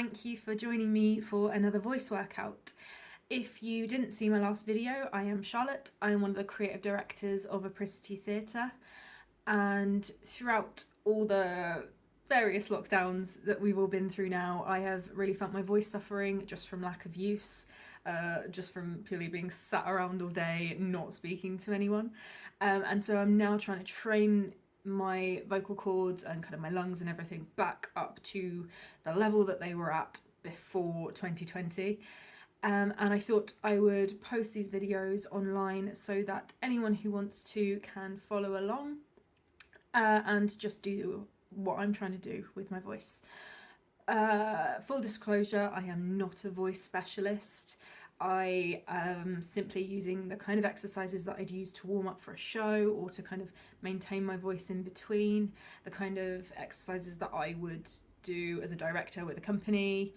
thank you for joining me for another voice workout. If you didn't see my last video, I am Charlotte. I am one of the creative directors of Apricity Theatre, and throughout all the various lockdowns that we've all been through now, I have really felt my voice suffering just from lack of use, just from purely being sat around all day not speaking to anyone. And so I'm now trying to train my vocal cords and kind of my lungs and everything back up to the level that they were at before 2020. And I thought I would post these videos online so that anyone who wants to can follow along and just do what I'm trying to do with my voice. Full disclosure, I am not a voice specialist. I am simply using the kind of exercises that I'd use to warm up for a show or to kind of maintain my voice in between, the kind of exercises that I would do as a director with a company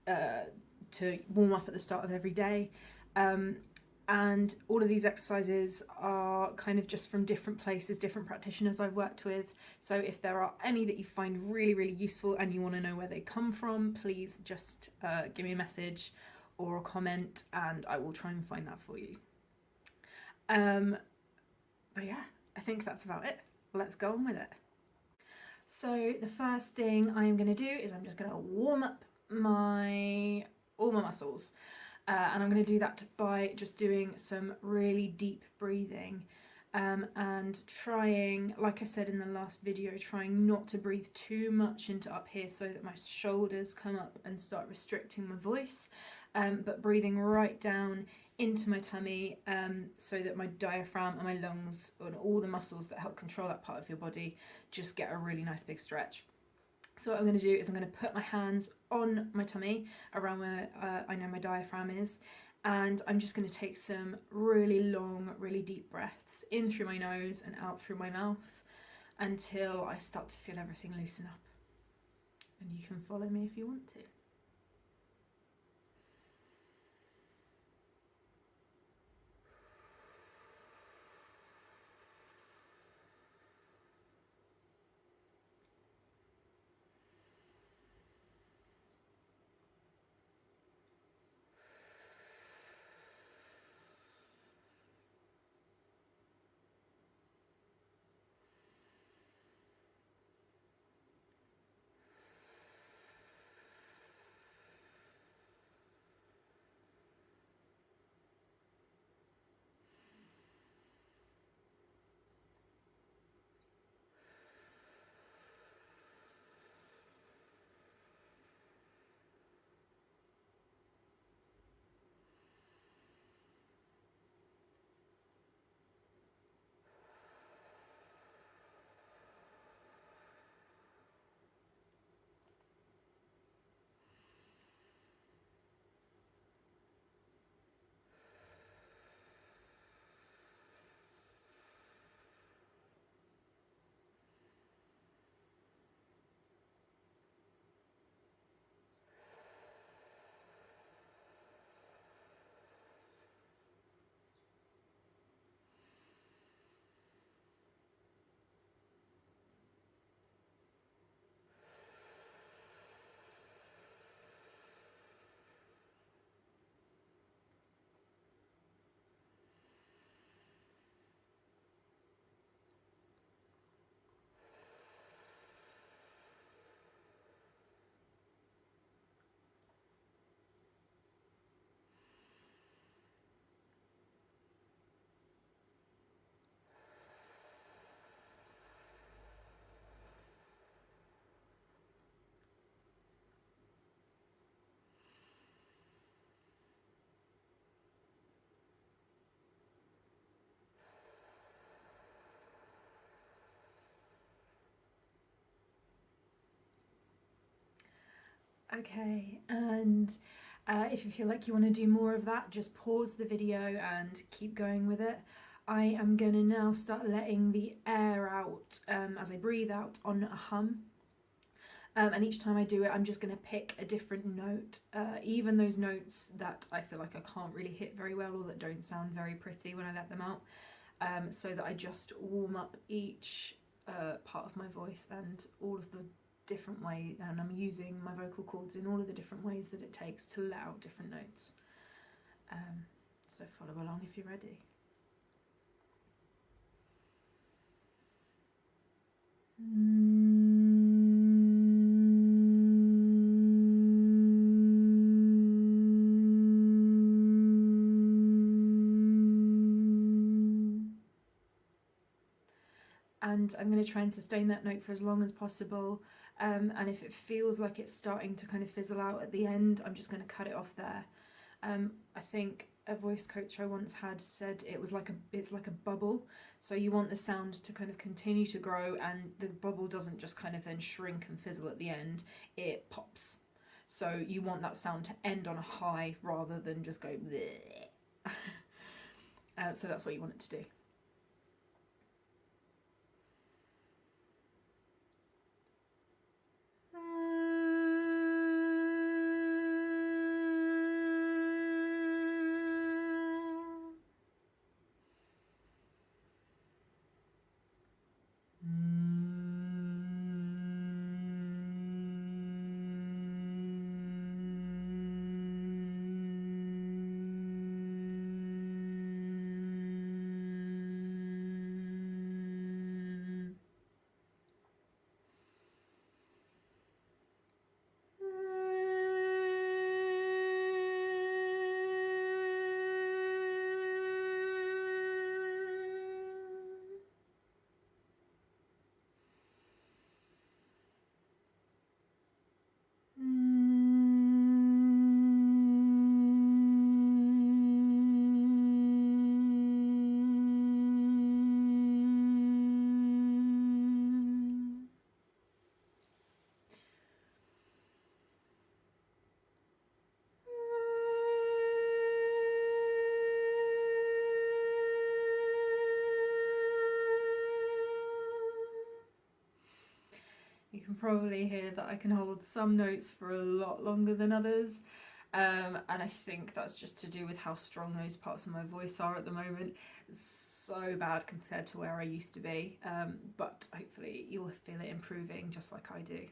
to warm up at the start of every day. And all of these exercises are kind of just from different places, different practitioners I've worked with. So if there are any that you find really, really useful and you want to know where they come from, please just give me a message or a comment and I will try and find that for you. But yeah, I think that's about it. Let's go on with it. So the first thing I am going to do is I'm just going to warm up all my muscles. And I'm going to do that by just doing some really deep breathing and trying, like I said in the last video, trying not to breathe too much into up here so that my shoulders come up and start restricting my voice, but breathing right down into my tummy so that my diaphragm and my lungs and all the muscles that help control that part of your body just get a really nice big stretch. So what I'm going to do is I'm going to put my hands on my tummy around where I know my diaphragm is, and I'm just going to take some really long, really deep breaths in through my nose and out through my mouth until I start to feel everything loosen up. And you can follow me if you want to. Okay, and if you feel like you want to do more of that, just pause the video and keep going with it. I am going to now start letting the air out as I breathe out on a hum. And each time I do it, I'm just going to pick a different note, even those notes that I feel like I can't really hit very well or that don't sound very pretty when I let them out, so that I just warm up each part of my voice and all of the different way, and I'm using my vocal cords in all of the different ways that it takes to let out different notes. So follow along if you're ready. And I'm going to try and sustain that note for as long as possible, and if it feels like it's starting to kind of fizzle out at the end, I'm just going to cut it off there. I think a voice coach I once had said it's like a bubble, so you want the sound to kind of continue to grow, and the bubble doesn't just kind of then shrink and fizzle at the end, it pops. So you want that sound to end on a high rather than just go bleh. So that's what you want it to do. You can probably hear that I can hold some notes for a lot longer than others, and I think that's just to do with how strong those parts of my voice are at the moment. It's so bad compared to where I used to be, but hopefully you'll feel it improving just like I do.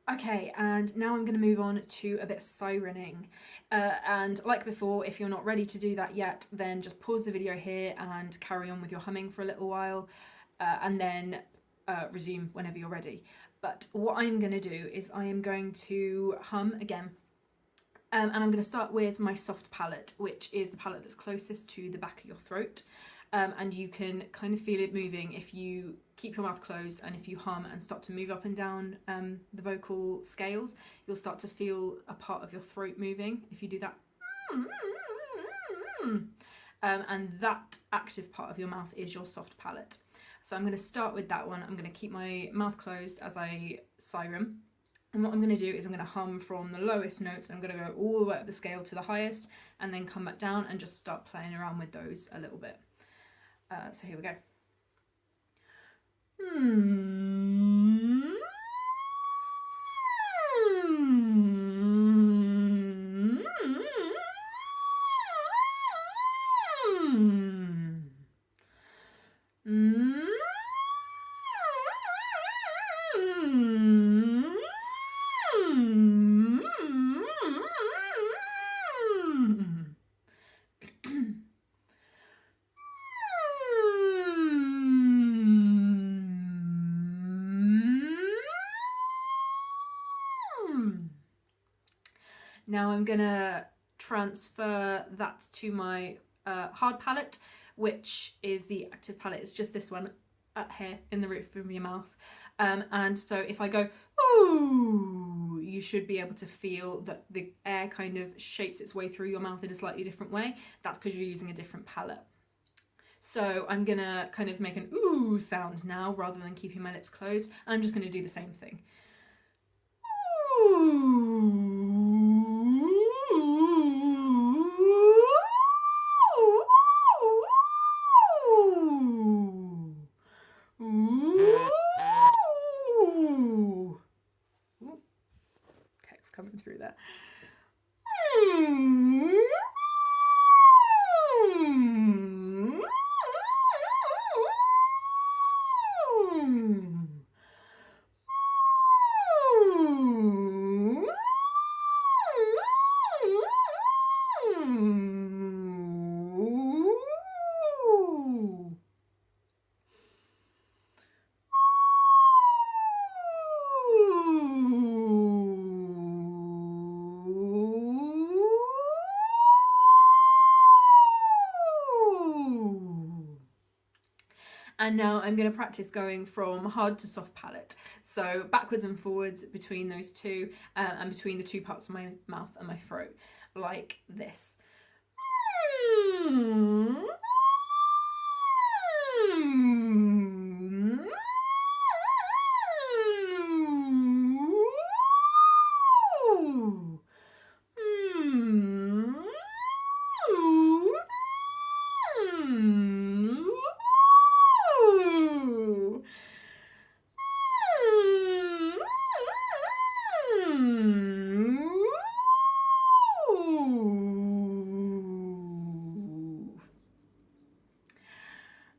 Okay, and now I'm going to move on to a bit of sirening. And like before, if you're not ready to do that yet, then just pause the video here and carry on with your humming for a little while, and then resume whenever you're ready. But what I'm going to do is I am going to hum again. And I'm going to start with my soft palate, which is the palate that's closest to the back of your throat. And you can kind of feel it moving if you keep your mouth closed, and if you hum and start to move up and down the vocal scales, you'll start to feel a part of your throat moving if you do that. And that active part of your mouth is your soft palate. So I'm going to start with that one. I'm going to keep my mouth closed as I siren. And what I'm going to do is I'm going to hum from the lowest notes. I'm going to go all the way up the scale to the highest, and then come back down and just start playing around with those a little bit. So here we go. Now I'm gonna transfer that to my hard palette, which is the active palette. It's just this one up here in the roof of your mouth. And so if I go, ooh, you should be able to feel that the air kind of shapes its way through your mouth in a slightly different way. That's because you're using a different palette. So I'm gonna kind of make an ooh sound now rather than keeping my lips closed. And I'm just gonna do the same thing. Text coming through there. And now I'm going to practice going from hard to soft palate. So backwards and forwards between those two, and between the two parts of my mouth and my throat, like this.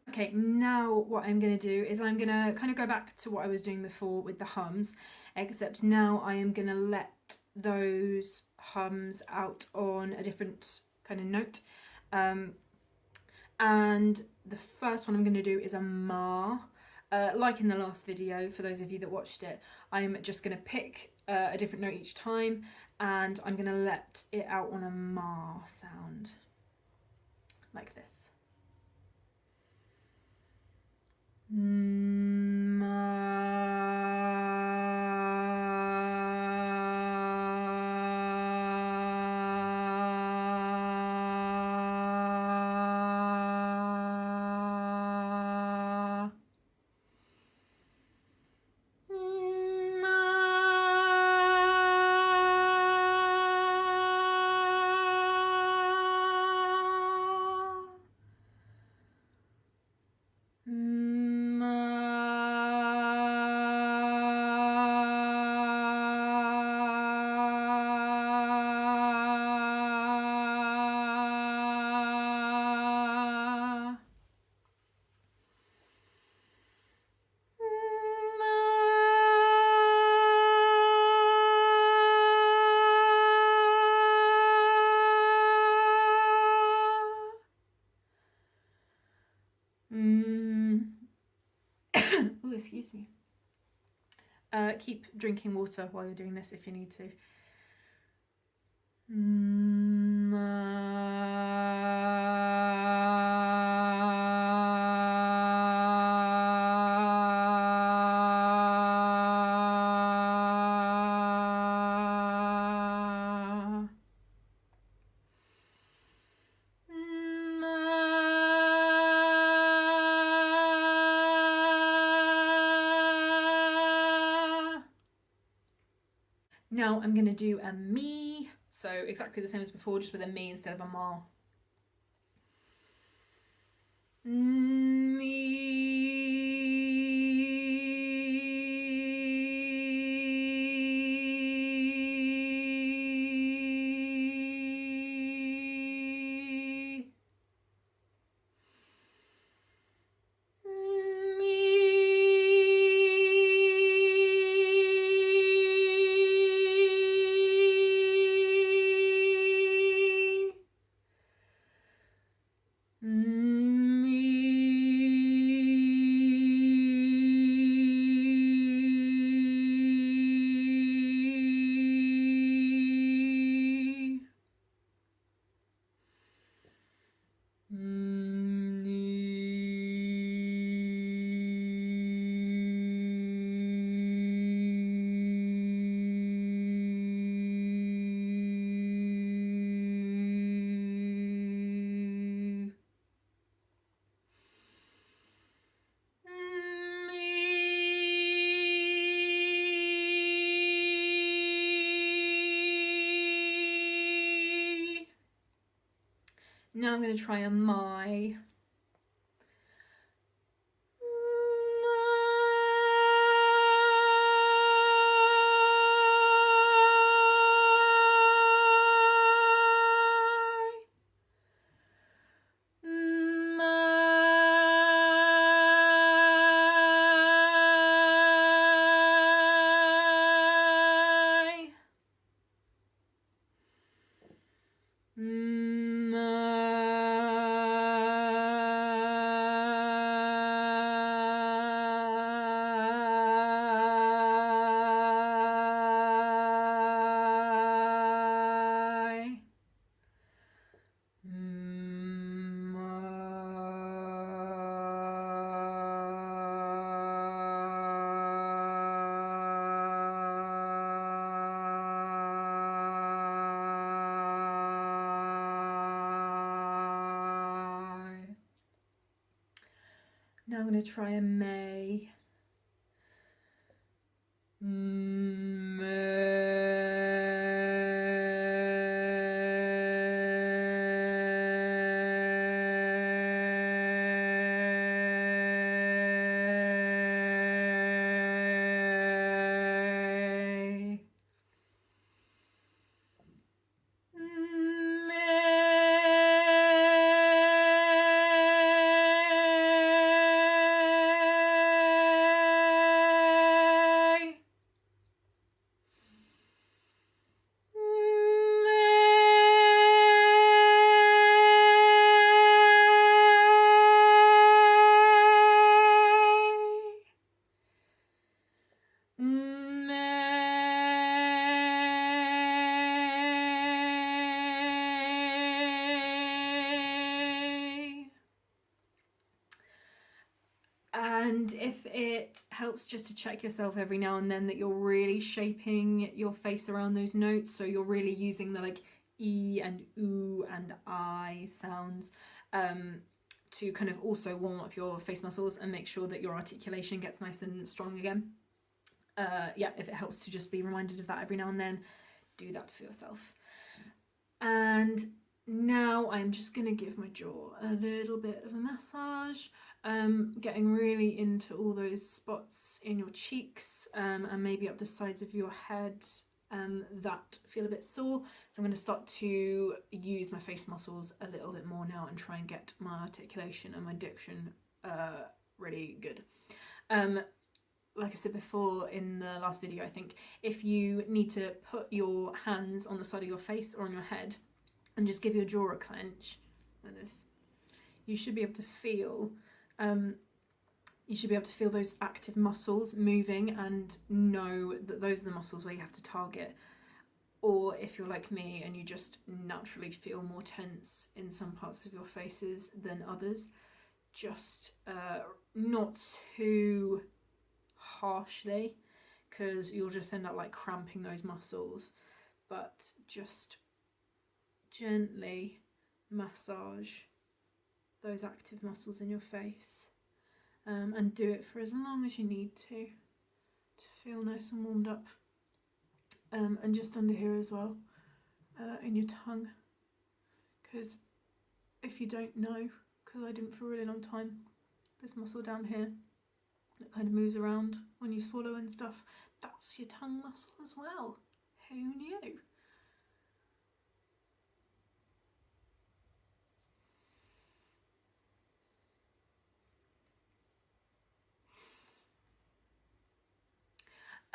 Okay, now what I'm going to do is I'm going to kind of go back to what I was doing before with the hums, except now I am going to let those hums out on a different kind of note. And the first one I'm going to do is a ma. Like in the last video, for those of you that watched it, I'm just going to pick a different note each time, and I'm going to let it out on a ma sound, like this. Oh, excuse me. Keep drinking water while you're doing this if you need to. Now I'm going to do a me, so exactly the same as before, just with a me instead of a ma. Now I'm going to try a my. Now I'm going to try a may. And if it helps just to check yourself every now and then that you're really shaping your face around those notes, so you're really using the like E and oo and I sounds to kind of also warm up your face muscles and make sure that your articulation gets nice and strong again. Yeah, if it helps to just be reminded of that every now and then, do that for yourself. And now I'm just going to give my jaw a little bit of a massage, getting really into all those spots in your cheeks and maybe up the sides of your head that feel a bit sore. So I'm going to start to use my face muscles a little bit more now and try and get my articulation and my diction really good. Like I said before in the last video, I think if you need to put your hands on the side of your face or on your head and just give your jaw a clench like this, you should be able to feel those active muscles moving and know that those are the muscles where you have to target. Or if you're like me and you just naturally feel more tense in some parts of your faces than others, just not too harshly, because you'll just end up like cramping those muscles, but just gently massage those active muscles in your face, and do it for as long as you need to feel nice and warmed up, and just under here as well, in your tongue, because if you don't know, because I didn't for a really long time, this muscle down here that kind of moves around when you swallow and stuff, that's your tongue muscle as well. Who knew?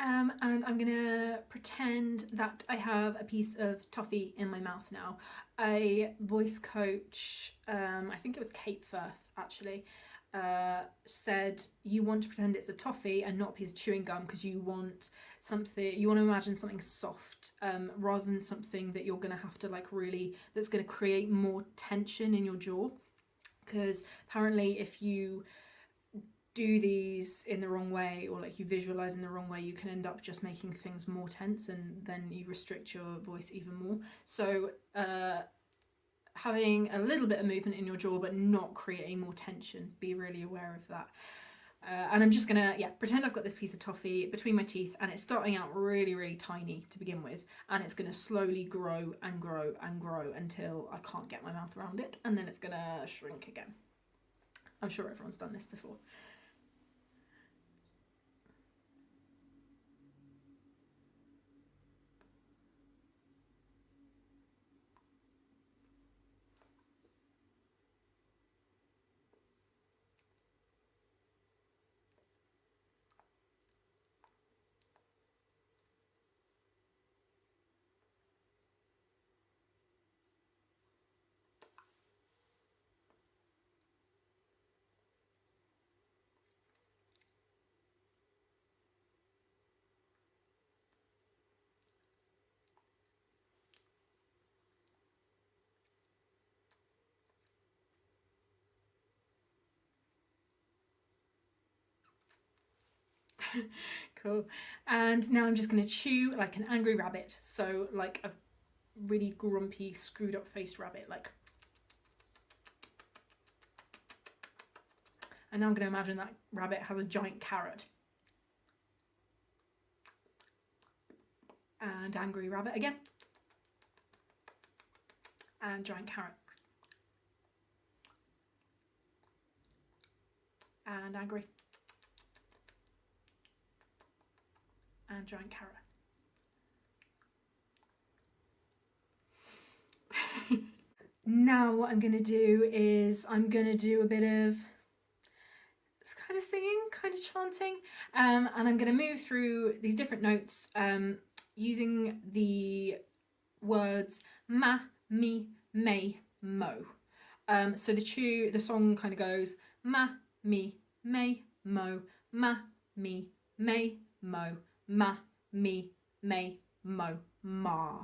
And I'm gonna pretend that I have a piece of toffee in my mouth now. A voice coach, I think it was Kate Firth actually, said you want to pretend it's a toffee and not a piece of chewing gum, because you want to imagine something soft, rather than something that you're gonna have to like really, that's gonna create more tension in your jaw. Because apparently if you do these in the wrong way, or like you visualize in the wrong way, you can end up just making things more tense, and then you restrict your voice even more. So having a little bit of movement in your jaw but not creating more tension, be really aware of that. And I'm just gonna, pretend I've got this piece of toffee between my teeth, and it's starting out really, really tiny to begin with, and it's gonna slowly grow and grow and grow until I can't get my mouth around it, and then it's gonna shrink again. I'm sure everyone's done this before. Cool. And now I'm just going to chew like an angry rabbit. So like a really grumpy, screwed up faced rabbit, like. And now I'm going to imagine that rabbit has a giant carrot. And angry rabbit again. And giant carrot. And angry. And giant carrot. Now what I'm going to do is I'm going to do a bit of kind of singing, kind of chanting, and I'm going to move through these different notes using the words ma, mi, may, mo. So the song kind of goes ma, mi, may, mo, ma, mi, may, mo, ma, mi, may, mo, ma.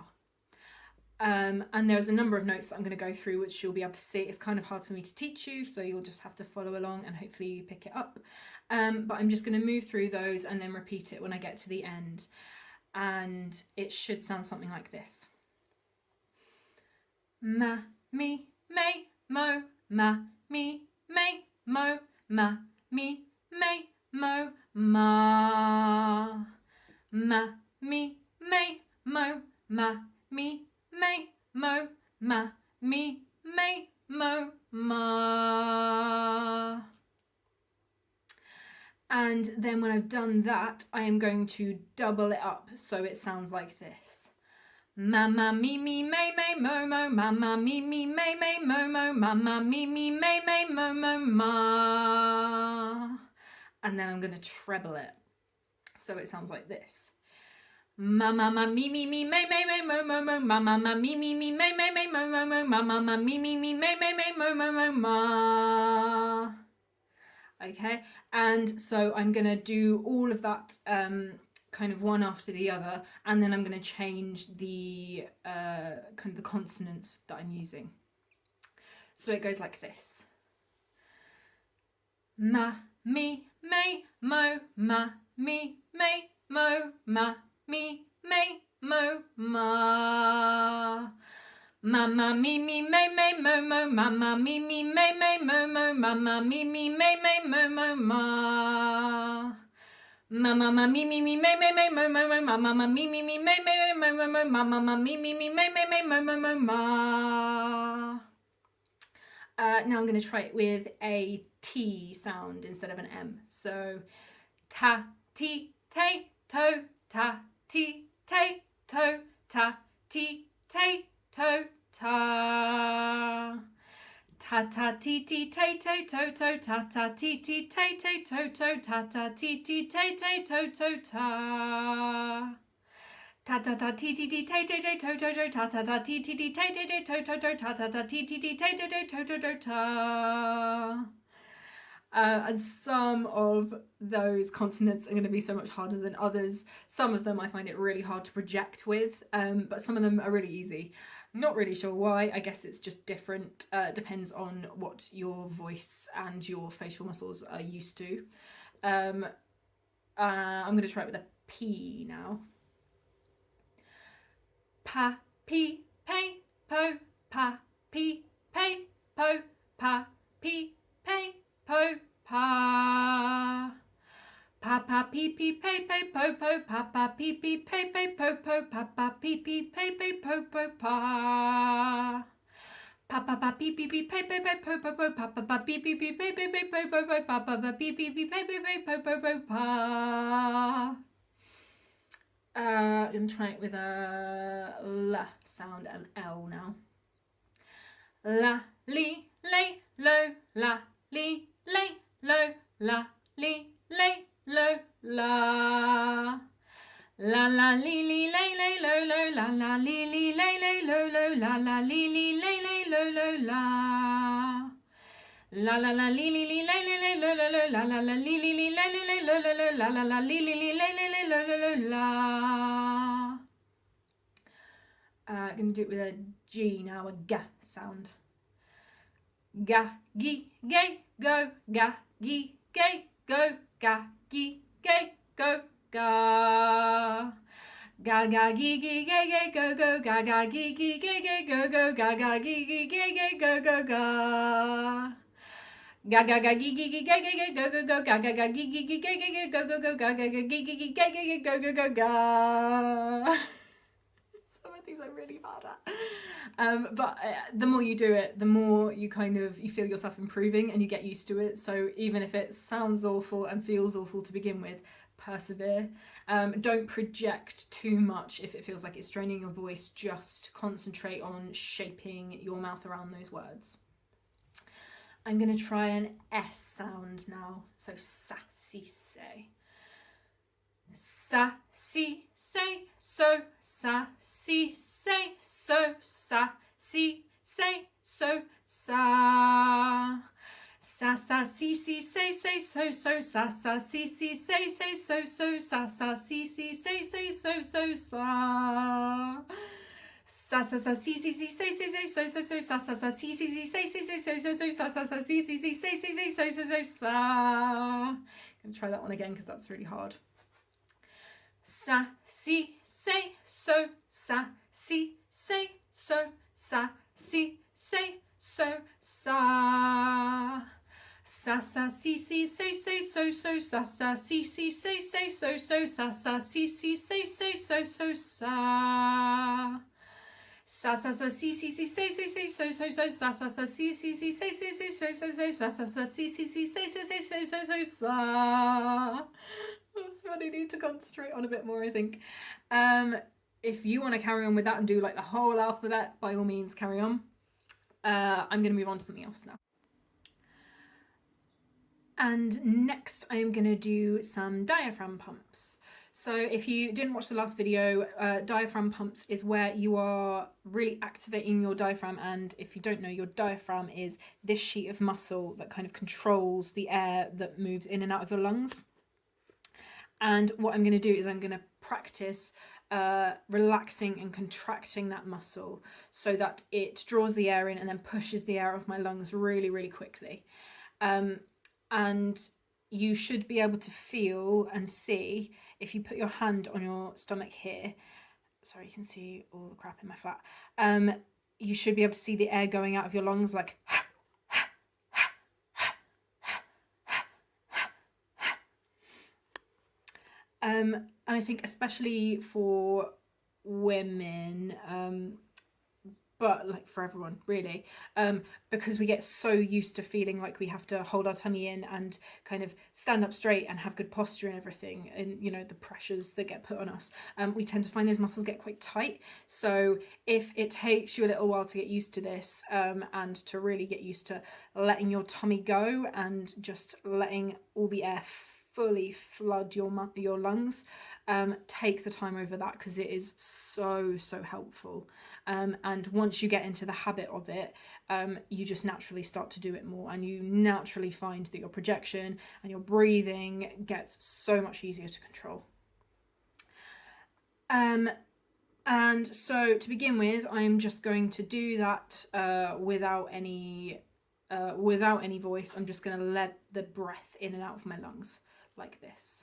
And there's a number of notes that I'm going to go through which you'll be able to see. It's kind of hard for me to teach you, so you'll just have to follow along and hopefully you pick it up. But I'm just going to move through those and then repeat it when I get to the end. And it should sound something like this. Ma, mi, may, mo, ma, mi, may, mo, ma, mi, may, mo, ma. Ma, mi, may, mo, ma, mi, may, mo, ma, mi, may, mo, ma. And then when I've done that, I am going to double it up so it sounds like this. Ma, ma, mi, may, mo, mo, ma, ma, mi, may, mo, mo, ma, ma, mi, may, mo, mo, ma. And then I'm going to treble it so it sounds like this. Ma, ma, ma, mi, may, mo, mo, mo, ma, ma, ma, mi, may, mo, mo, mo, ma, ma, ma, mi, may, mo, mo, mo, ma. Okay, and so I'm going to do all of that kind of one after the other, and then I'm going to change the kind of the consonants that I'm using. So it goes like this. Ma, mi, may, mo, ma, mi, may, mo, ma, mi, may, mo, ma. Ma, ma, mi, may, mo, mo, ma, ma, mi, may, mo, mo, ma, ma, mi, may, mo, mo, ma. Ma, ma, ma, mi, may, mo, mo, mo, ma, ma, ma, mi, may, mo, mo, mo, ma, ma, ma, mi, may, mo, mo, mo, ma. Now I'm going to try it with a T sound instead of an M. So ta, ti, te, to, ta, ti, te, to, ta, ti, te, to, ta. Ta, ta, ti, ti, te, te, to, to, ta, ta, ti, ti, te, te, to, to, ta, ta, ti, ti, te, te, to, to, ta. Ta, ta, ta, ti, ti, ti, te, te, te, to, to, to, ta, ta, ta, ti, ti, ti, te, te, te, to, to, to, ta, ta, ta, ti, ti, ti, te, te, te, to, to, to, ta. And some of those consonants are going to be so much harder than others. Some of them I find it really hard to project with, but some of them are really easy. Not really sure why. I guess it's just different. Depends on what your voice and your facial muscles are used to. I'm going to try it with a P now. Pa, pi, pe, po, pa, pi, pe, po, pa, pi, pe, po, pa. pee pee pay pay po po pa pa pee pee pay pay po po pa. Pa pa pa pee pee pee pay pay pay po po po pa pa pa pee pee pee pay pay pay po po po pa pa pa pee pee pee pay pay pay po po po pa. I'm gonna try it with a L sound and L now. La li lay lo la li lay lo la li lay lo la. La la li li lay lay lo lo la la li li lay lay lo lo la la li li lay lay lo lo la. La la la li li li lay lay lay lo lo lo la la la li li li lay lay lay lo lo lo la la la li li li lay lay lay lo lo lo la. I'm gonna do it with a G now, a G sound. Ga gi gay go ga gi gay go ga gi gay go ga. Ga ga gi gi gay gay go go ga ga gi gi gay gay go go ga ga gi gi gay gay go go ga. Ga ga ga gi gi gi gay gay gay go go go ga ga ga gi gi gi gay gay gay go go go ga ga ga gi gi gi gay gay gay go go go ga. Some of these I'm really bad at. But the more you do it, the more you you feel yourself improving and you get used to it. So even if it sounds awful and feels awful to begin with, persevere. Don't project too much if it feels like it's straining your voice. Just concentrate on shaping your mouth around those words. I'm going to try an S sound now. So sa, si, say. Sa, si, say, so, sa, si, say, so, sa, si, say, so, sa. Sa, sa, si, si, say, so, so, sa, sa, si, si, say, so, so, sa, sa, si, si, say, so, so, sa. Sa, sa, sa, si, si, si, say, so, so, so, sa, sa, sa, si, si, si, say, so, so, so, sa, sa, sa, si, si, si, say, so, so, so, sa. I'm going to try that one again because that's really hard. Sa, si, say, so, sa, si, say, so, sa, si, say, so, sa. Sa, sa, si, si, say, so, so, sa, sa, si, si, say, so, so, sa, sa, si, si, say, so, so, sa. Sa, sa, sa, si, si, si, say, so, so, so, sa, sa, sa, si, si, si, say, so, so, so, sa, sa, sa, si, si, si, say, so, so, sa. That's what I need to concentrate on a bit more, I think. If you want to carry on with that and do like the whole alphabet, by all means, carry on. I'm going to move on to something else now. And next I am going to do some diaphragm pumps. So if you didn't watch the last video, diaphragm pumps is where you are really activating your diaphragm, and if you don't know, your diaphragm is this sheet of muscle that kind of controls the air that moves in and out of your lungs. And what I'm going to do is I'm going to practice relaxing and contracting that muscle so that it draws the air in and then pushes the air off my lungs really, really quickly. And you should be able to feel and see, if you put your hand on your stomach here, sorry, you can see all the crap in my flat, you should be able to see the air going out of your lungs like and I think especially for women, but like for everyone really, because we get so used to feeling like we have to hold our tummy in and kind of stand up straight and have good posture and everything, and you know, the pressures that get put on us, we tend to find those muscles get quite tight. So if it takes you a little while to get used to this, and to really get used to letting your tummy go and just letting all the air fully flood your lungs, take the time over that, because it is so helpful. And once you get into the habit of it, you just naturally start to do it more, and you naturally find that your projection and your breathing gets so much easier to control. And so to begin with, I'm just going to do that without any voice. I'm just going to let the breath in and out of my lungs like this.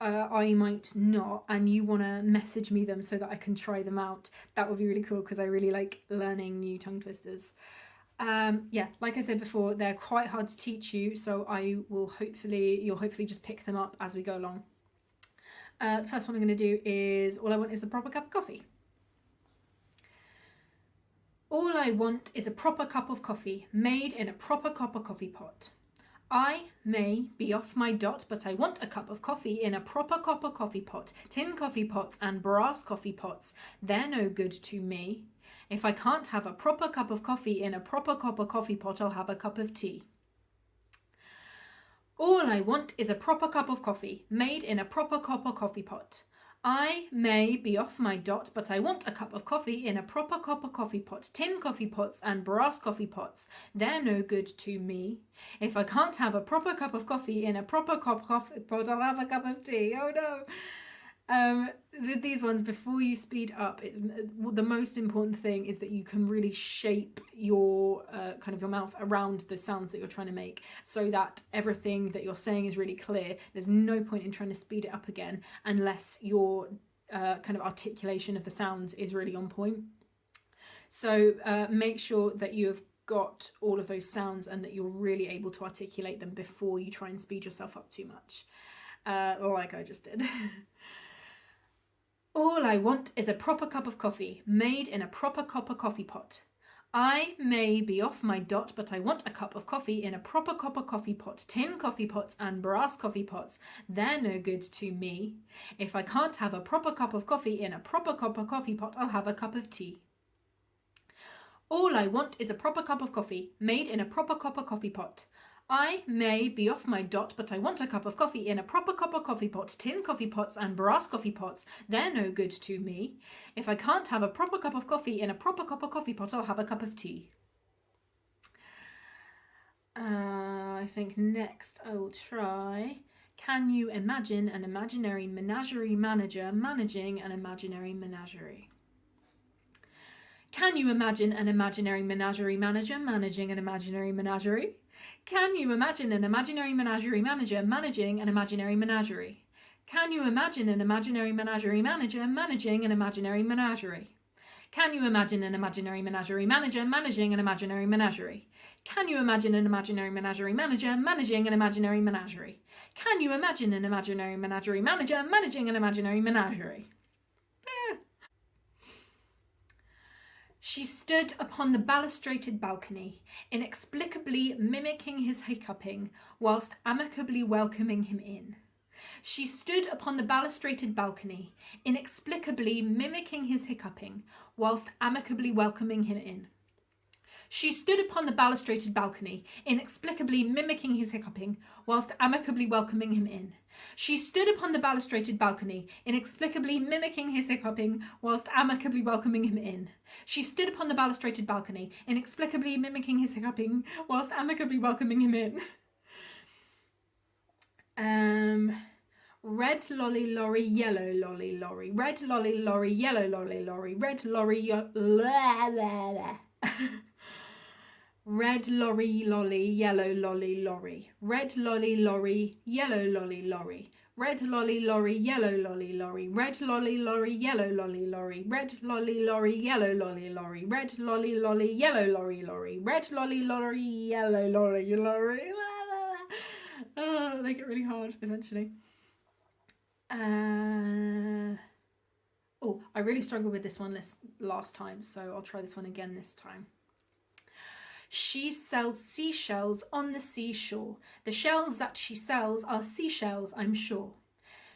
I might not, and you want to message me them so that I can try them out, that would be really cool because I really like learning new tongue twisters. Yeah, like I said before, they're quite hard to teach you, so you'll hopefully just pick them up as we go along. The first one I'm going to do is all I want is a proper cup of coffee. All I want is a proper cup of coffee made in a proper copper coffee pot. I may be off my dot, but I want a cup of coffee in a proper copper coffee pot. Tin coffee pots and brass coffee pots, they're no good to me. If I can't have a proper cup of coffee in a proper copper coffee pot, I'll have a cup of tea. All I want is a proper cup of coffee, made in a proper copper coffee pot. I may be off my dot, but I want a cup of coffee in a proper copper coffee pot. Tin coffee pots and brass coffee pots, they're no good to me. If I can't have a proper cup of coffee in a proper cup coffee pot, I'll have a cup of tea. Oh no! These ones, before you speed up, the most important thing is that you can really shape your kind of your mouth around the sounds that you're trying to make, so that everything that you're saying is really clear. There's no point in trying to speed it up again unless your kind of articulation of the sounds is really on point. So make sure that you have got all of those sounds and that you're really able to articulate them before you try and speed yourself up too much, like I just did. All I want is a proper cup of coffee, made in a proper copper coffee pot. I may be off my dot, but I want a cup of coffee in a proper copper coffee pot. Tin coffee pots and brass coffee pots, they're no good to me. If I can't have a proper cup of coffee in a proper copper coffee pot, I'll have a cup of tea. All I want is a proper cup of coffee, made in a proper copper coffee pot. I may be off my dot, but I want a cup of coffee in a proper copper coffee pot. Tin coffee pots and brass coffee pots, they're no good to me. If I can't have a proper cup of coffee in a proper copper coffee pot, I'll have a cup of tea. I think next I will try, can you imagine an imaginary menagerie manager managing an imaginary menagerie? Can you imagine an imaginary menagerie manager managing an imaginary menagerie? Can you imagine an imaginary menagerie manager managing an imaginary menagerie? Can you imagine an imaginary menagerie manager managing an imaginary menagerie? Can you imagine an imaginary menagerie manager managing an imaginary menagerie? Can you imagine an imaginary menagerie manager managing an imaginary menagerie? Can you imagine an imaginary menagerie manager managing an imaginary menagerie? She stood upon the balustraded balcony, inexplicably mimicking his hiccuping, whilst amicably welcoming him in. She stood upon the balustraded balcony, inexplicably mimicking his hiccuping, whilst amicably welcoming him in. She stood upon the balustraded balcony, inexplicably mimicking his hiccuping, whilst amicably welcoming him in. She stood upon the balustraded balcony, inexplicably mimicking his hiccuping, whilst amicably welcoming him in. She stood upon the balustraded balcony, inexplicably mimicking his hiccuping, whilst amicably welcoming him in. Red lolly lorry, yellow lolly lorry, red lolly lorry, yellow lolly lorry, red lorry red lorry lolly, yellow lolly lorry, red lolly lorry, yellow lolly lorry, red lolly lorry, yellow lolly lorry, red lolly lorry, yellow lolly lorry, red lolly lorry, yellow lolly lorry, red lolly lolly, yellow lorry lorry, red lolly lorry, yellow lorry lorry. Oh, they get really hard eventually. Oh, I really struggled with this one last time, so I'll try this one again this time. She sells seashells on the seashore. The shells that she sells are seashells, I'm sure.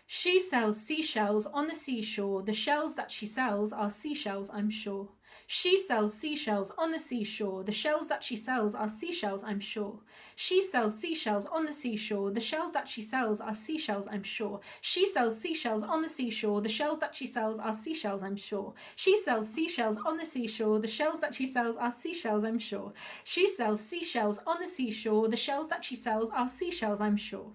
She sells seashells on the seashore. The shells that she sells are seashells, I'm sure. She sells seashells on the seashore. The shells that she sells are seashells, I'm sure. She sells seashells on the seashore. The shells that she sells are seashells, I'm sure. She sells seashells on the seashore. The shells that she sells are seashells, I'm sure. She sells seashells on the seashore. The shells that she sells are seashells, I'm sure. She sells seashells on the seashore. The shells that she sells are seashells, I'm sure.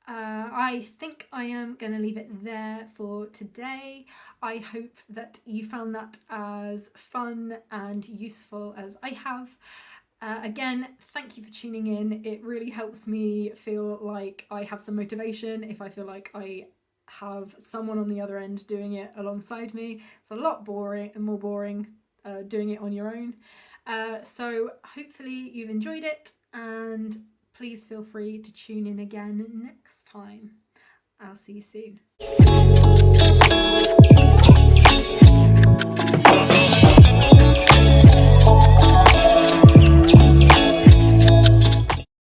I think I am going to leave it there for today. I hope that you found that as fun and useful as I have. Again, thank you for tuning in. It really helps me feel like I have some motivation if I feel like I have someone on the other end doing it alongside me. It's a lot more boring doing it on your own. So hopefully you've enjoyed it, and please feel free to tune in again next time. I'll see you soon.